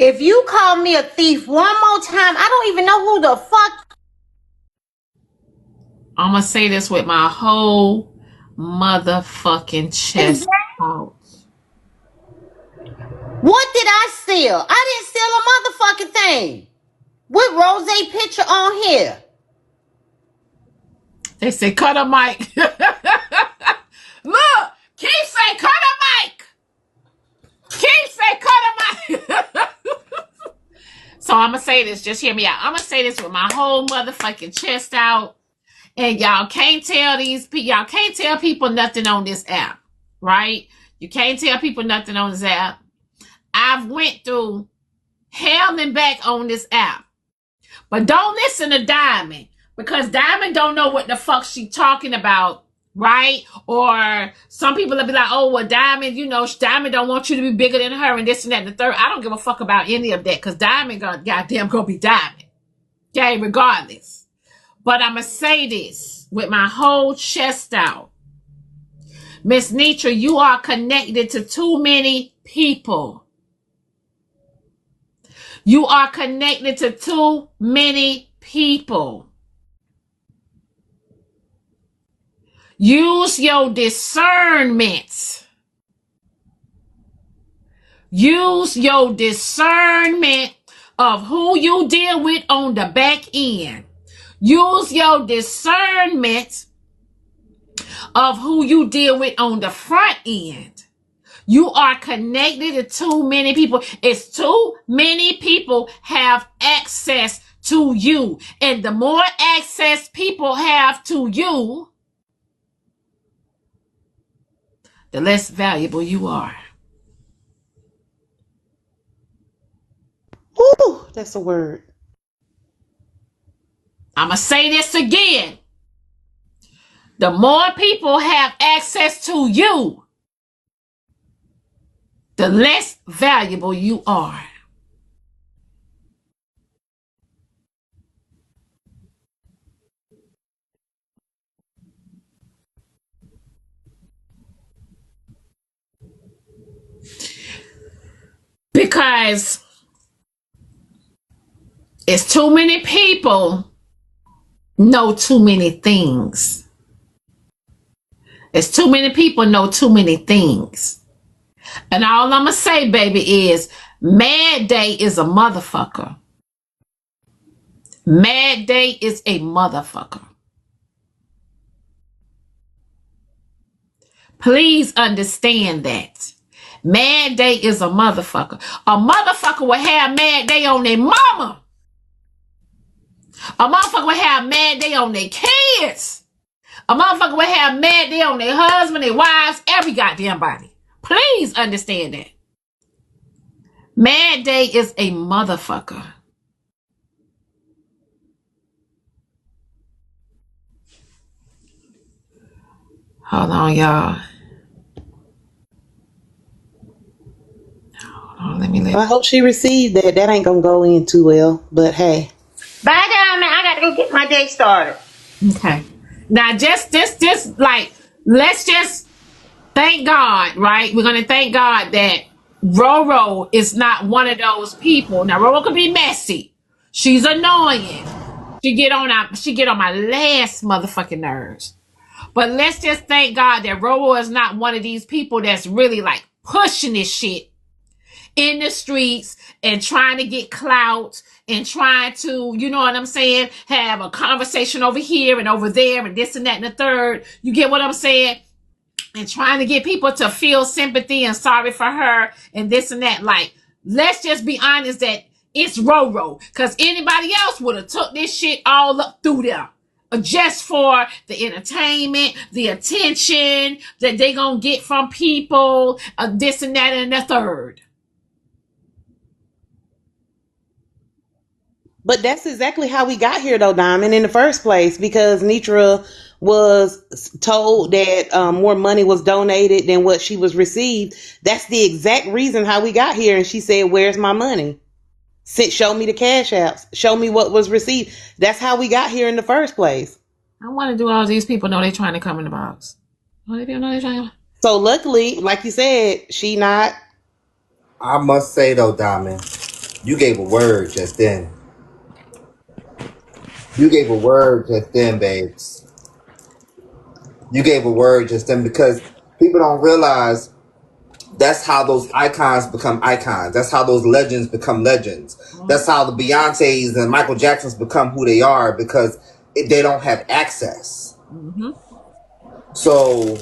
If you call me a thief one more time, I don't even know who the fuck. I'm gonna say this with my whole motherfucking chest out. What did I steal? I didn't steal a motherfucking thing. With Rose picture on here. They say cut a mic. Look, keep say cut a mic. Keep say cut a mic. So I'm gonna say this. Just hear me out. I'm gonna say this with my whole motherfucking chest out. And y'all can't tell people nothing on this app, right? You can't tell people nothing on this app. I've went through hell and back on this app. But don't listen to Diamond, because Diamond don't know what the fuck she talking about, right? Or some people will be like, oh, well, Diamond, Diamond don't want you to be bigger than her and this and that and the third. I don't give a fuck about any of that, because Diamond goddamn gonna be Diamond. Okay, regardless. But I'm going to say this with my whole chest out. Mrs.Netra, you are connected to too many people. You are connected to too many people. Use your discernment. Use your discernment of who you deal with on the back end. Use your discernment of who you deal with on the front end. You are connected to too many people. It's too many people have access to you. And the more access people have to you, the less valuable you are. Ooh, that's a word. I'm going to say this again. The more people have access to you, the less valuable you are. Because it's too many people know too many things. It's too many people know too many things. And all I'm going to say, baby, is Mad Day is a motherfucker. Mad Day is a motherfucker. Please understand that. Mad Day is a motherfucker. A motherfucker will have Mad Day on their mama. A motherfucker will have Mad Day on their kids. A motherfucker will have Mad Day on their husband, their wives, every goddamn body. Please understand that. Mad Day is a motherfucker. Hold on, y'all. I hope she received that. That ain't gonna go in too well, but hey. Bye, Diamond. I gotta go get my day started. Okay. Now, just let's just thank God, right? We're gonna thank God that RoRo is not one of those people. Now, RoRo could be messy. She's annoying. She get on my last motherfucking nerves. But let's just thank God that RoRo is not one of these people that's really like pushing this shit in the streets and trying to get clout and trying to, you know what I'm saying, have a conversation over here and over there and this and that and the third. You get what I'm saying? And trying to get people to feel sympathy and sorry for her and this and that. Like, let's just be honest that it's RoRo, because anybody else would have took this shit all up through there. Just for the entertainment, the attention that they gonna get from people, this and that and the third. But that's exactly how we got here, though, Diamond, in the first place, because Netra was told that more money was donated than what she was received. That's the exact reason how we got here. And she said, where's my money? Show me the cash apps. Show me what was received. That's how we got here in the first place. I want to do all these people know they're trying to come in the box. So luckily, like you said, she not. I must say though, Diamond, You gave a word just then. You gave a word just then, babes. You gave a word just then because people don't realize that's how those icons become icons. That's how those legends become legends. That's how the Beyoncés and Michael Jacksons become who they are because they don't have access. Mm-hmm. So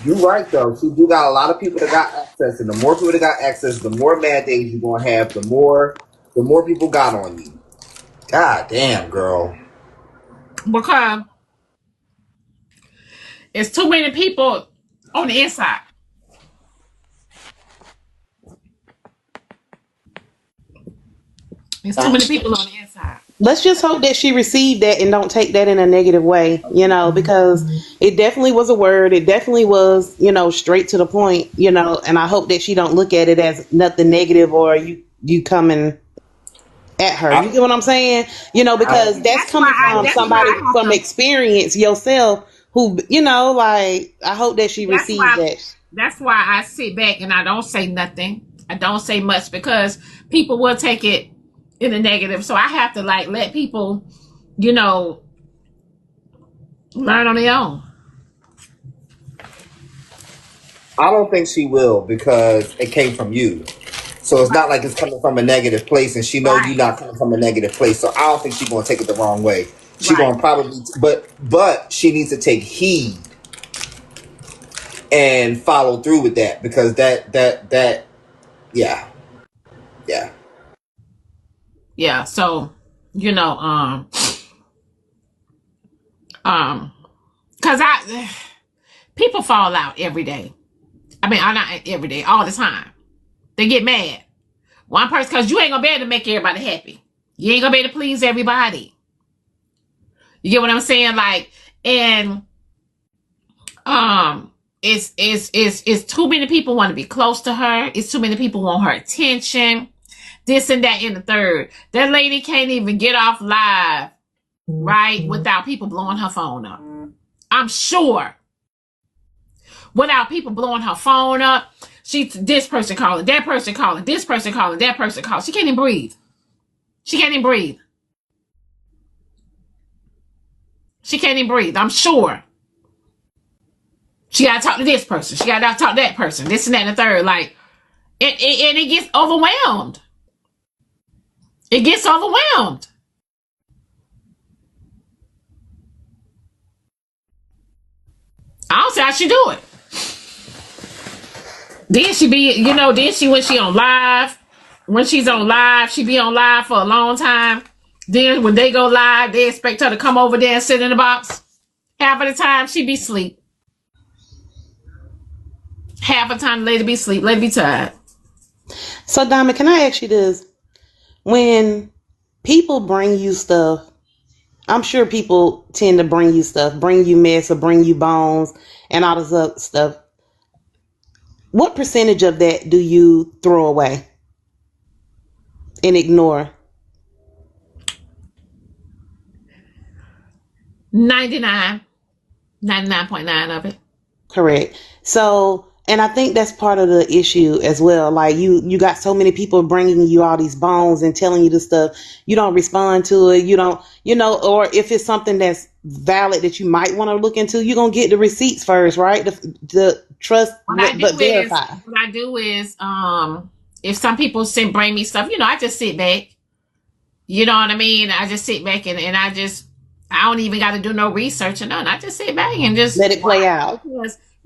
you're right though. She do got a lot of people that got access, and the more people that got access, the more mad days you're gonna have. The more people got on you. God damn, girl. Because it's too many people on the inside. It's too many people on the inside. Let's just hope that she received that and don't take that in a negative way, because it definitely was a word. It definitely was, straight to the point, and I hope that she don't look at it as nothing negative or you coming at her. You get what I'm saying? Because that's coming from somebody from experience yourself who, I hope that she received that. That's why I sit back and I don't say nothing. I don't say much because people will take it in a negative. So I have to let people, learn on their own. I don't think she will because it came from you. So it's not like it's coming from a negative place, and she knows you're not coming from a negative place. So I don't think she's gonna take it the wrong way. She's gonna probably, but she needs to take heed and follow through with that because yeah. So because people fall out every day. I mean, not every day, all the time. They get mad. One person, because you ain't gonna be able to make everybody happy. You ain't gonna be able to please everybody. You get what I'm saying? And it's too many people want to be close to her. It's too many people want her attention. This and that and the third. That lady can't even get off live, right, without people blowing her phone up. I'm sure. Without people blowing her phone up, this person calling, that person calling, this person calling, that person calling. She can't even breathe. She can't even breathe. She can't even breathe. I'm sure. She got to talk to this person. She got to talk to that person. This and that and the third. And it gets overwhelmed. It gets overwhelmed. I don't see how she do it. Then she be, then when she on live, when she's on live, she be on live for a long time. Then when they go live, they expect her to come over there and sit in the box. Half of the time, she be asleep. Half of the time, the lady be asleep. Lady be tired. So, Diamond, can I ask you this? When people bring you stuff, I'm sure people tend to bring you stuff, bring you mess or bring you bones and all this other stuff. What percentage of that do you throw away and ignore? 99.9 of it. Correct. So, and I think that's part of the issue as well. Like you got so many people bringing you all these bones and telling you this stuff. You don't respond to it. You don't, or if it's something that's valid that you might want to look into, you're going to get the receipts first, right? The trust, but verify. What I do is, if some people bring me stuff, I just sit back. You know what I mean? I just sit back and I don't even got to do no research or nothing. I just sit back and just let it play out.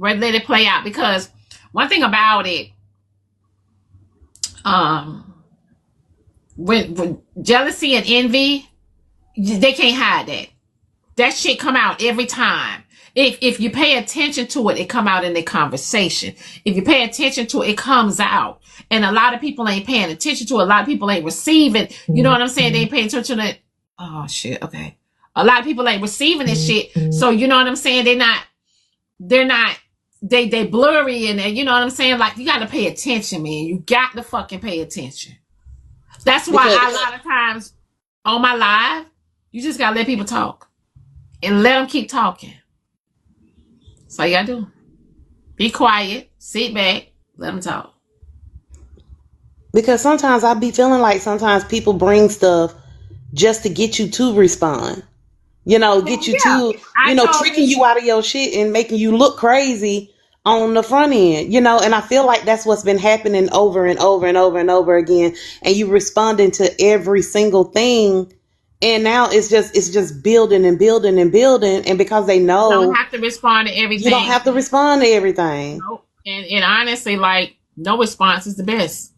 Let it play out, because one thing about it, when jealousy and envy, they can't hide that. That shit come out every time. If you pay attention to it, it come out in the conversation. If you pay attention to it, it comes out. And a lot of people ain't paying attention to it. A lot of people ain't receiving. You know what I'm saying? They ain't paying attention to it. Oh shit. Okay. A lot of people ain't receiving this shit. So you know what I'm saying? They blurry and you know what I'm saying? You got to pay attention, man. You got to fucking pay attention. That's why a lot of times on my live, you just got to let people talk and let them keep talking. That's all you got to do. Be quiet, sit back, let them talk. Because sometimes I be feeling like sometimes people bring stuff just to get you to respond. Get you Yeah, to, I told tricking you. you out of your shit and making you look crazy on the front end, and I feel like that's what's been happening over and over and over and over again. And you responding to every single thing. And now it's just building and building and building. And because they Don't know have to respond to you don't everything. have to respond to everything. Nope. And honestly, like, no response is the best.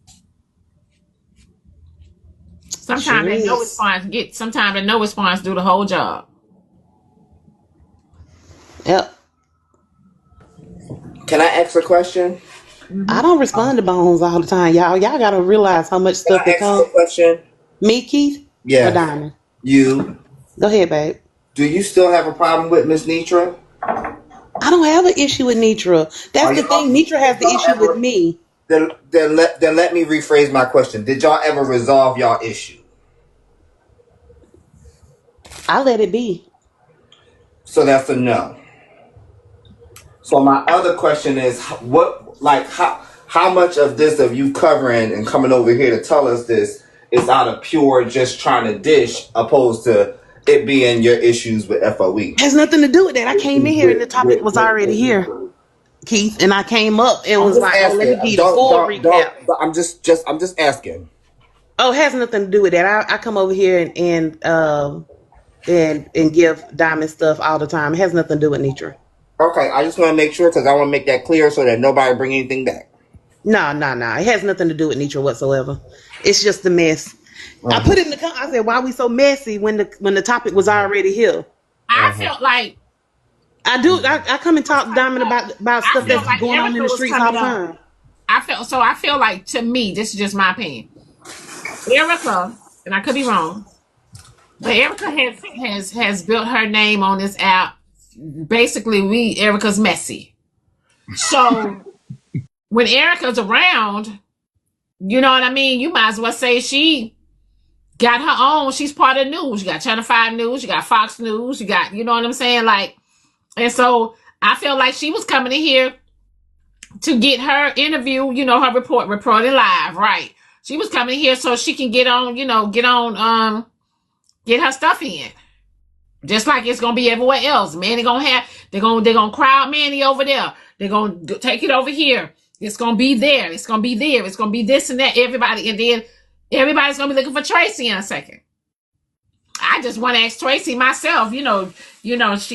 Sometimes Sure that no is. response sometimes that no response do the whole job. Yep. Can I ask a question? I Hmm. don't respond to Bones all the time, y'all. Y'all gotta realize how much Can stuff I that ask you comes. a question? Me, Keith, or Yes. Diamond? You. Go ahead, babe. Do you still have a problem with Miss Netra? I don't have an issue with Nitra. That's Are the thing. Nitra did has the y'all issue with ever me. then let me rephrase my question. Did y'all ever resolve y'all issue? I let it be. So that's a no. So my other question is, how much of this of you covering and coming over here to tell us this is out of pure just trying to dish, opposed to it being your issues with FOE? Has nothing to do with that. I came in here and the topic was already With here, Keith, and I came up and I'm was just like, "Oh, let asking. me give you the Don't full don't recap." don't. I'm just asking. Oh, it has nothing to do with that. I come over here and give Diamond stuff all the time. It has nothing to do with Nitra. Okay, I just want to make sure because I want to make that clear so that nobody bring anything back. No, no, no. It has nothing to do with Nitra whatsoever. It's just the mess. I Uh-huh. put it in the I said, "Why we so messy when the topic was already here?" I Uh-huh. felt like I do. I come and talk to Diamond about I stuff felt that's like going on in Erica the was streets all coming the up. time. I feel like, to me, this is just my opinion. Erica, and I could be wrong, but Erica has built her name on this app. Basically, Erica's messy. So when Erica's around, you know what I mean? You might as well say she got her own. She's part of news. You got Channel 5 News, you got Fox News, you got, you know what I'm saying? Like, and so I feel like she was coming in here to get her interview, her reporting live, right? She was coming here so she can get on, get her stuff in. Just like it's gonna be everywhere else. Manny gonna have they're gonna crowd Manny over there. They're gonna take it over here. It's gonna be there. It's gonna be there. It's gonna be this and that. Everybody, and then everybody's gonna be looking for Tracy in a second. I just want to ask Tracy myself. She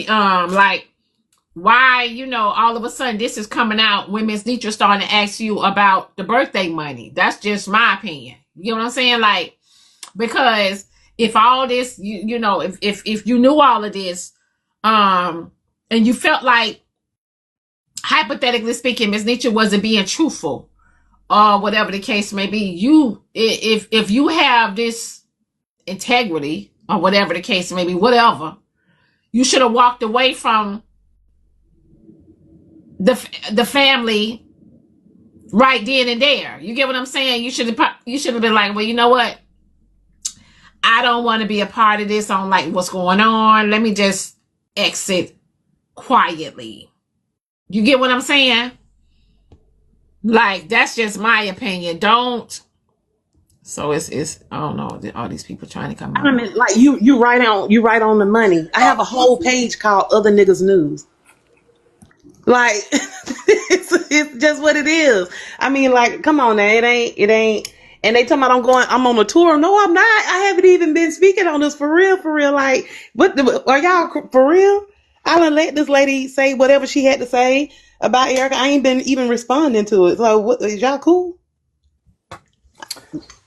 like, why, all of a sudden this is coming out when Miss Netra starting to ask you about the birthday money. That's just my opinion. You know what I'm saying? Like, because if all this, if you knew all of this, and you felt like, hypothetically speaking, Miss Netra wasn't being truthful, or whatever the case may be, if you have this integrity, or whatever the case may be, whatever, you should have walked away from the family right then and there. You get what I'm saying? You should have been like, well, you know what? I don't want to be a part of this. I don't like what's going on. Let me just exit quietly. You get what I'm saying? Like, that's just my opinion. Don't. So it's I don't know, all these people trying to come I up. mean, like you right on the money. I have a whole page called Other Niggas News. Like it's just what it is. I mean, like, come on now, it ain't. And they talking about I'm on a tour. No, I'm not. I haven't even been speaking on this for real, for real. Like, are y'all for real? I done let this lady say whatever she had to say about Erica. I ain't been even responding to it. So, what is y'all cool?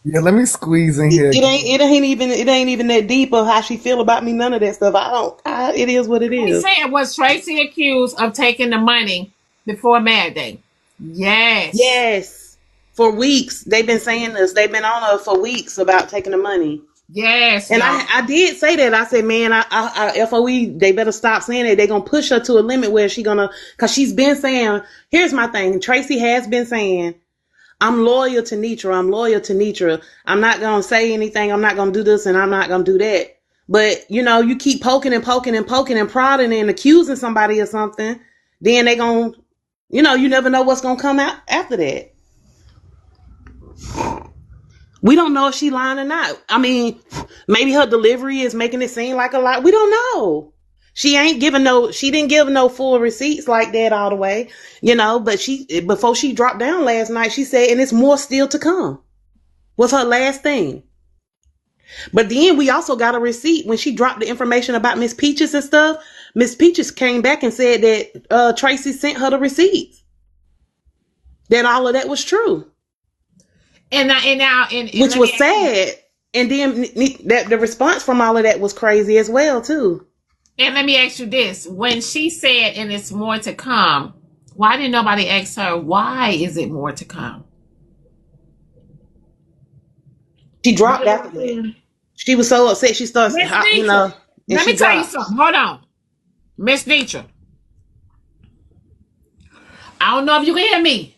Yeah, let me squeeze in It, here. it ain't even that deep of how she feel about me. None of that stuff. It is what it He is. said, was Tracy accused of taking the money before Mad Day? Yes. Yes. For weeks they've been saying this. They've been on her for weeks about taking the money. Yes, And y'all. I did say that. I said, man, FOE, they better stop saying it. They're going to push her to a limit where because she's been saying, here's my thing. Tracy has been saying, I'm loyal to Netra. I'm loyal to Netra. I'm not going to say anything. I'm not going to do this and I'm not going to do that. But, you keep poking and poking and poking and prodding and accusing somebody of something. Then they going to, you never know what's going to come out after that. We don't know if she lying or not. I mean, maybe her delivery is making it seem like a lie. We don't know. She didn't give no full receipts like that all the way, but before she dropped down last night, she said, and it's more still to come, was her last thing. But then we also got a receipt when she dropped the information about Miss Peaches and stuff. Miss Peaches came back and said that Tracy sent her the receipts. That all of that was true. Which was sad. And then the response from all of that was crazy as well, too. And let me ask you this. When she said, and it's more to come, why didn't nobody ask her, why is it more to come? She dropped after that. She was so upset. She started, Let me tell you something. Hold on. Mrs.Netra. I don't know if you can hear me,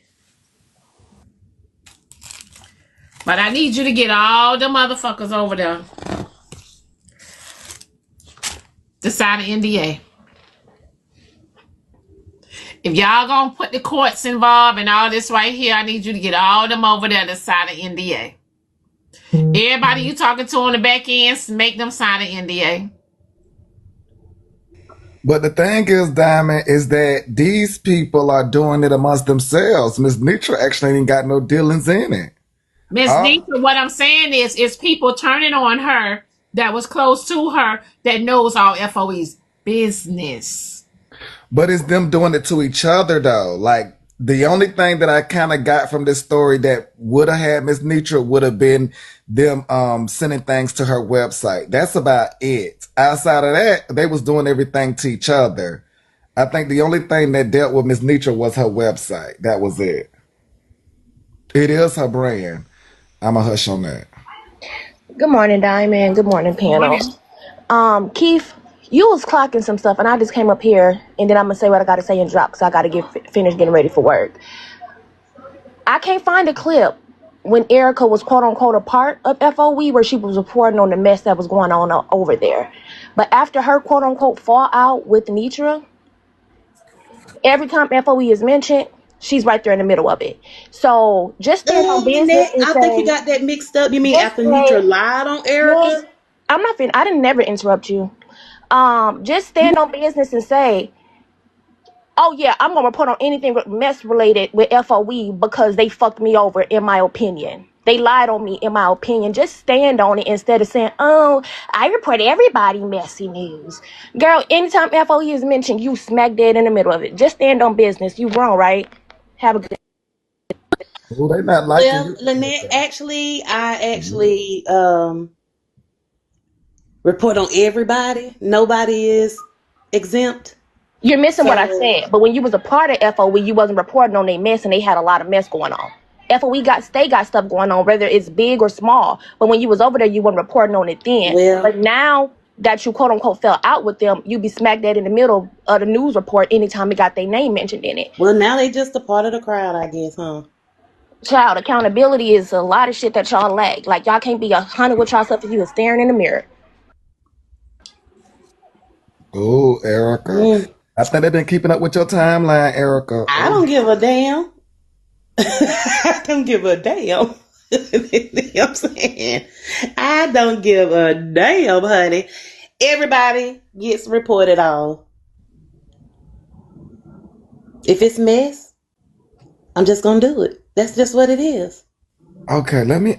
but I need you to get all the motherfuckers over there to sign an NDA. If y'all gonna put the courts involved and all this right here, I need you to get all them over there to sign an NDA. Everybody you talking to on the back end, make them sign an NDA. But the thing is, Diamond, is that these people are doing it amongst themselves. Mrs.Netra actually ain't got no dealings in it. Mrs.Netra, what I'm saying is people turning on her that was close to her that knows all FOE's business. But it's them doing it to each other, though. Like, the only thing that I kind of got from this story that would have had Mrs.Netra would have been them sending things to her website. That's about it. Outside of that, they was doing everything to each other. I think the only thing that dealt with Mrs.Netra was her website. That was it. It is her brand. I'm a hush on that. Good morning, Diamond. Good morning, panel. Keith, you was clocking some stuff, and I just came up here, and then I'm gonna say what I gotta say and drop because I gotta finish getting ready for work. I can't find a clip when Erica was quote unquote a part of FOE where she was reporting on the mess that was going on over there. But after her quote unquote fallout with Netra, every time FOE is mentioned, she's right there in the middle of it. So just stand on business. I think you got that mixed up. You mean after Netra lied on Erica? Well, I'm not I didn't never interrupt you. Just stand on business and say, oh yeah, I'm gonna report on anything mess related with FOE because they fucked me over, in my opinion. They lied on me, in my opinion. Just stand on it instead of saying, oh, I report everybody messy news. Girl, anytime FOE is mentioned, you smack dead in the middle of it. Just stand on business. You wrong, right? Have a good day. Well, they not liking you. Lynette, I actually report on everybody. Nobody is exempt. You're missing what I said. But when you was a part of FOE, you wasn't reporting on their mess, and they had a lot of mess going on. FOE got stuff going on, whether it's big or small. But when you was over there, you weren't reporting on it then. Well, but now that you quote unquote fell out with them, you be smack dead in the middle of the news report anytime it got their name mentioned in it. Well, now they just a part of the crowd, I guess, huh? Child, accountability is a lot of shit that y'all lack. Like, y'all can't be 100 with y'allself if you are staring in the mirror. Oh, Erica. I think they've been keeping up with your timeline, Erica. I don't give a damn. I don't give a damn. You know what I'm saying? I don't give a damn, honey. Everybody gets reported on. If it's mess, I'm just gonna do it. That's just what it is. Okay, let me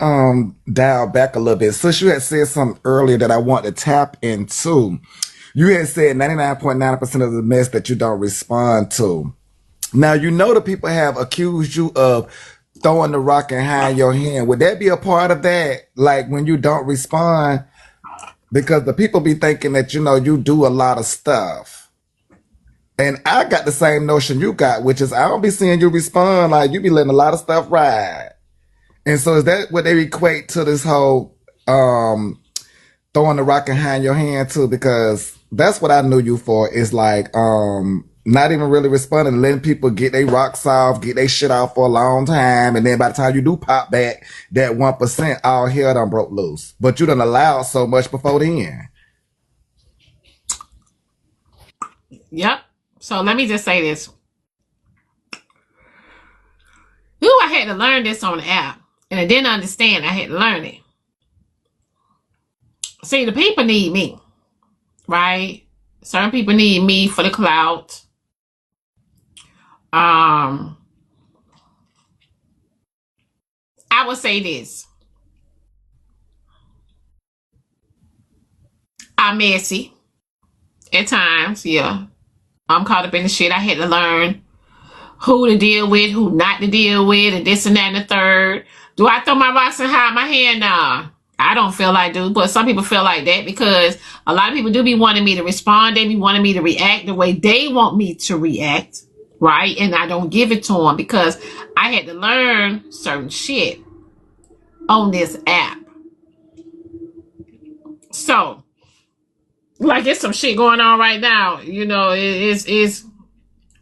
dial back a little bit. Since you had said something earlier that I want to tap into. You had said 99.9% of the mess that you don't respond to. Now, you know the people have accused you of throwing the rock and hiding your hand. Would that be a part of that? Like when you don't respond? Because the people be thinking that, you do a lot of stuff. And I got the same notion you got, which is I don't be seeing you respond. Like you be letting a lot of stuff ride. And so is that what they equate to this whole throwing the rock and hiding your hand to? Because that's what I knew you for, is like not even really responding, letting people get their rocks off, get their shit off for a long time, and then by the time you do pop back, that 1%, all hell done broke loose. But you done allowed so much before then. Yep. So let me just say this. Ooh, I had to learn this on the app. And I didn't understand. I had to learn it. See, the people need me, right? Certain people need me for the clout. I would say this. I'm messy at times, yeah. I'm caught up in the shit. I had to learn who to deal with, who not to deal with, and this and that and the third. Do I throw my rocks and hide my hand? Nah. I don't feel like I do, but some people feel like that because a lot of people do be wanting me to respond. They be wanting me to react the way they want me to react, right? And I don't give it to them because I had to learn certain shit on this app. So, like, it's some shit going on right now. You know, it's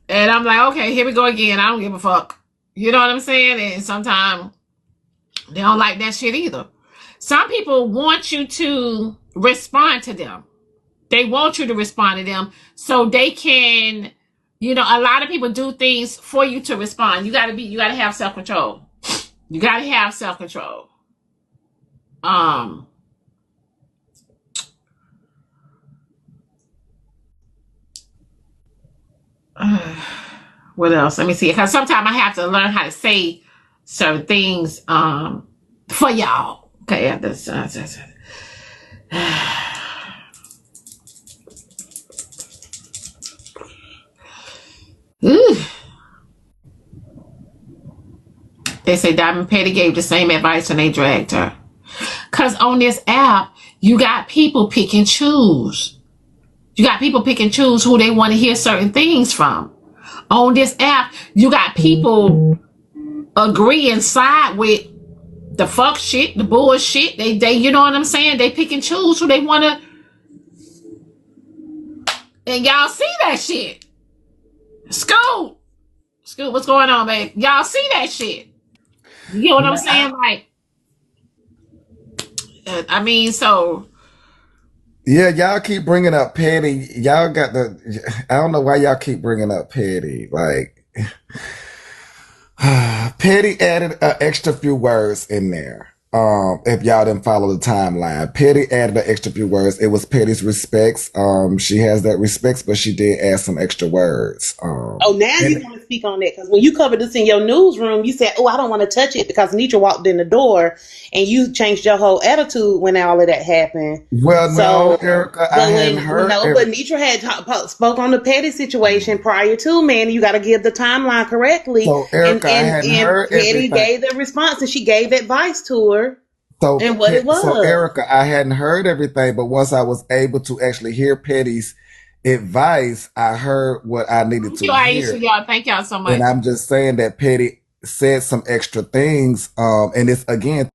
and I'm like, okay, here we go again. I don't give a fuck. You know what I'm saying? And sometimes they don't like that shit either. Some people want you to respond to them. They want you to respond to them so they can, you know, a lot of people do things for you to respond. You gotta have self-control. You gotta have self-control. What else? Let me see. Because sometimes I have to learn how to say certain things for y'all. Okay, they say Diamond Petty gave the same advice and they dragged her. Because on this app, you got people pick and choose. You got people pick and choose who they want to hear certain things from. On this app, you got people agree and side with the fuck shit, the bullshit. They, you know what I'm saying? They pick and choose who they want to. And y'all see that shit. Scoot, what's going on, babe? Y'all see that shit. You get what I'm saying? Like, I mean, so. Yeah, y'all keep bringing up Petty. Y'all got I don't know why y'all keep bringing up Petty. Like, Petty added an extra few words in there. If y'all didn't follow the timeline, Petty added an extra few words. It was Petty's respects. She has that respects, but she did add some extra words. Oh, now you want to speak on that because when you covered this in your newsroom, you said, "Oh, I don't want to touch it," because Netra walked in the door, and you changed your whole attitude when all of that happened. Well, so, no, Erica, I hadn't heard. No, but Netra had spoke on the Petty situation prior to, man. You got to give the timeline correctly. So, Erica, I hadn't heard Petty everything. gave the response, and she gave advice to her. So, and what it was. So, Erica, I hadn't heard everything, but once I was able to actually hear Petty's advice, I heard what I needed to hear. Y'all. Thank y'all so much. And I'm just saying that Petty said some extra things. And it's again,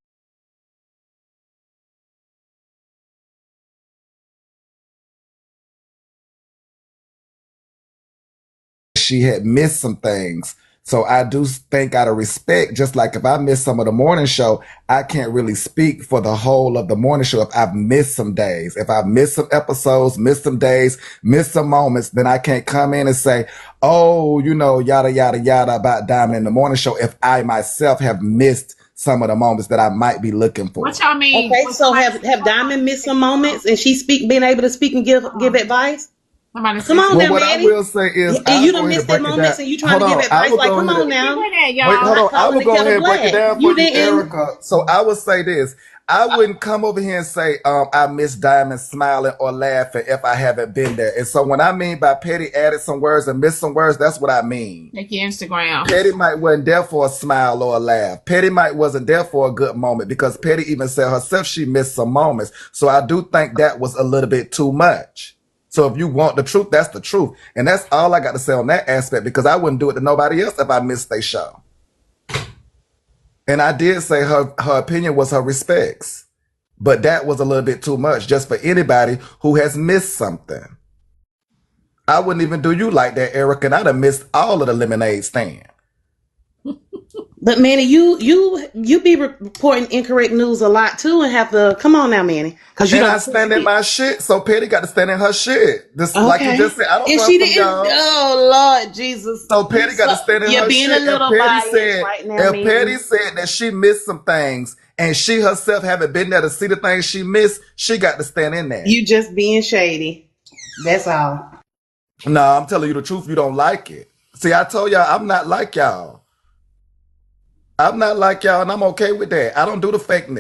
she had missed some things. So I do think out of respect, just like if I miss some of the morning show, I can't really speak for the whole of the morning show. If I've missed some days, if I've missed some episodes, missed some days, missed some moments, then I can't come in and say, oh, you know, yada, yada, yada about Diamond in the morning show. If I myself have missed some of the moments that I might be looking for. What y'all mean? Okay, so have Diamond missed some moments and she been able to speak and give advice? Come on now, what Manny. I will say is, you don't miss that moment, and you trying to give advice. Like, come on now. Wait, hold on. I will go ahead and break it down for you, Erica. So I will say this. I wouldn't come over here and say, I miss Diamond smiling or laughing if I haven't been there. And so when I mean by Petty added some words and missed some words, that's what I mean. Like your Instagram. Petty might wasn't there for a smile or a laugh. Petty might wasn't there for a good moment because Petty even said herself she missed some moments. So I do think that was a little bit too much. So if you want the truth, that's the truth. And that's all I got to say on that aspect because I wouldn't do it to nobody else if I missed their show. And I did say her opinion was her respects. But that was a little bit too much just for anybody who has missed something. I wouldn't even do you like that, Eric, and I'd have missed all of the lemonade stand. But Manny, you be reporting incorrect news a lot too, and have to come on now, Manny, because you And don't I push stand in it. my shit, so Petty got to stand in her shit. This, like you Okay. just said, I don't If run she from didn't, y'all. oh Lord Jesus, So Petty got to stand in you're her being a shit. little biased right now, If Manny. Petty said that she missed some things, and she herself haven't been there to see the things she missed, she got to stand in there. You just being shady. That's all. No, I'm telling you the truth. You don't like it. See, I told y'all I'm not like y'all. I'm not like y'all, and I'm okay with that. I don't do the fakeness.